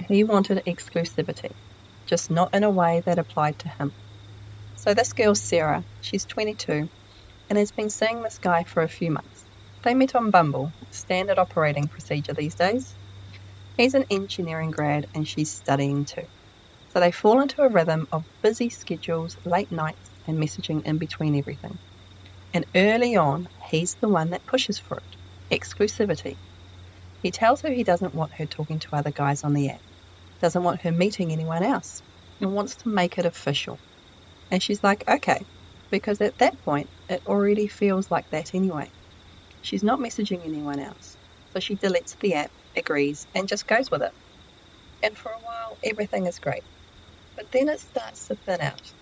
He wanted exclusivity, just not in a way that applied to him. So this girl, Sarah, she's 22 and has been seeing this guy for a few months. They met on Bumble, standard operating procedure these days. He's an engineering grad and she's studying too. So they fall into a rhythm of busy schedules, late nights, and messaging in between everything. And early on, he's the one that pushes for it. Exclusivity. He tells her he doesn't want her talking to other guys on the app, doesn't want her meeting anyone else, and wants to make it official. And she's like, okay, because at that point, it already feels like that anyway. She's not messaging anyone else. So she deletes the app, agrees, and just goes with it. And for a while, everything is great. But then it starts to thin out.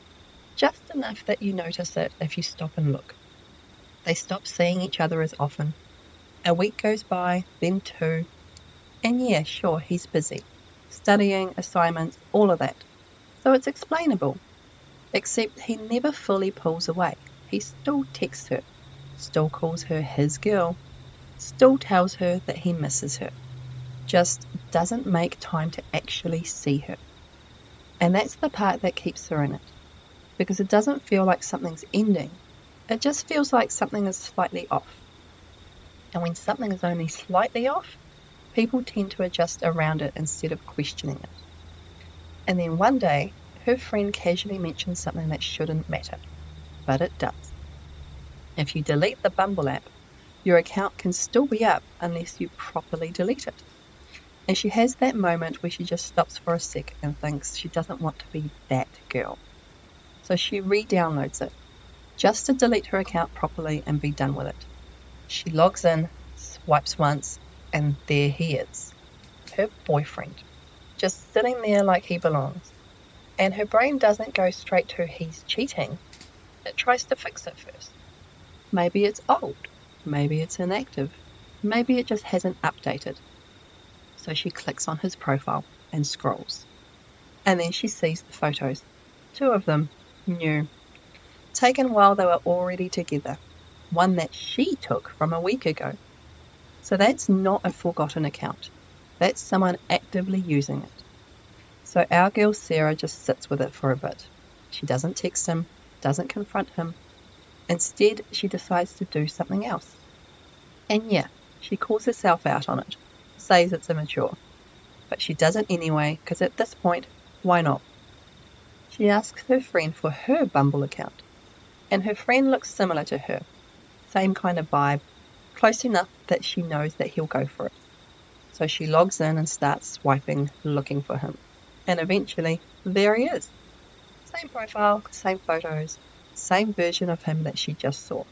Just enough that you notice it if you stop and look. They stop seeing each other as often. A week goes by, then 2. And yeah, sure, he's busy. Studying, assignments, all of that. So it's explainable. Except he never fully pulls away. He still texts her, still calls her his girl, still tells her that he misses her. Just doesn't make time to actually see her. And that's the part that keeps her in it. Because it doesn't feel like something's ending. It just feels like something is slightly off. And when something is only slightly off, people tend to adjust around it instead of questioning it. And then one day, her friend casually mentions something that shouldn't matter, but it does. If you delete the Bumble app, your account can still be up unless you properly delete it. And she has that moment where she just stops for a sec and thinks she doesn't want to be that girl. So she re-downloads it, just to delete her account properly and be done with it. She logs in, swipes once, and there he is, her boyfriend, just sitting there like he belongs. And her brain doesn't go straight to he's cheating. It tries to fix it first. Maybe it's old, maybe it's inactive, maybe it just hasn't updated. So she clicks on his profile and scrolls. And then she sees the photos, 2 of them, new, taken while they were already together, one that she took from a week ago. So that's not a forgotten account. That's someone actively using it. So our girl Sarah just sits with it for a bit. She doesn't text him, doesn't confront him. Instead, she decides to do something else. And yeah, she calls herself out on it, says it's immature. But she does it anyway, because at this point, why not? She asks her friend for her Bumble account. And her friend looks similar to her. Same kind of vibe, close enough that she knows that he'll go for it. So she logs in and starts swiping, looking for him. And eventually, there he is. Same profile, same photos, same version of him that she just saw.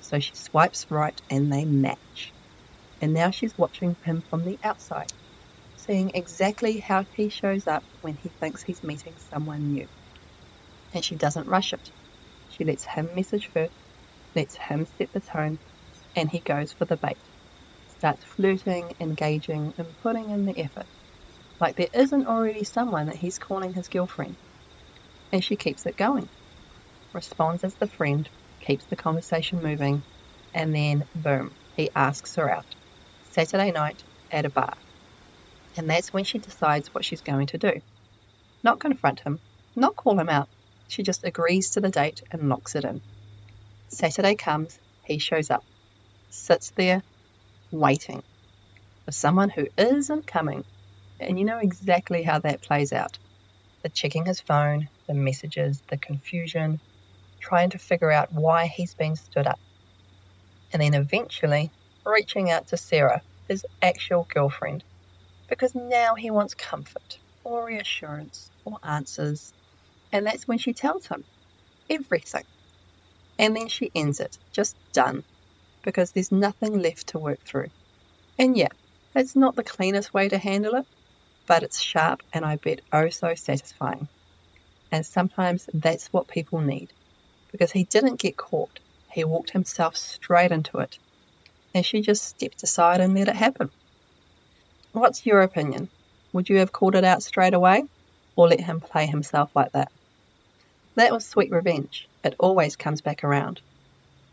So she swipes right and they match. And now she's watching him from the outside, seeing exactly how he shows up when he thinks he's meeting someone new. And she doesn't rush it. She lets him message first, lets him set the tone, and he goes for the bait. Starts flirting, engaging, and putting in the effort. Like there isn't already someone that he's calling his girlfriend. And she keeps it going. Responds as the friend, keeps the conversation moving, and then, boom, he asks her out. Saturday night at a bar. And that's when she decides what she's going to do. Not confront him, not call him out. She just agrees to the date and locks it in. Saturday comes, he shows up, sits there, waiting for someone who isn't coming. And you know exactly how that plays out. The checking his phone, the messages, the confusion, trying to figure out why he's being stood up. And then eventually reaching out to Sarah, his actual girlfriend, because now he wants comfort or reassurance or answers. And that's when she tells him everything. And then she ends it, just done, because there's nothing left to work through. And yeah, that's not the cleanest way to handle it, but it's sharp and I bet oh so satisfying. And sometimes that's what people need, because he didn't get caught. He walked himself straight into it. And she just stepped aside and let it happen. What's your opinion? Would you have called it out straight away, or let him play himself like that? That was sweet revenge. It always comes back around.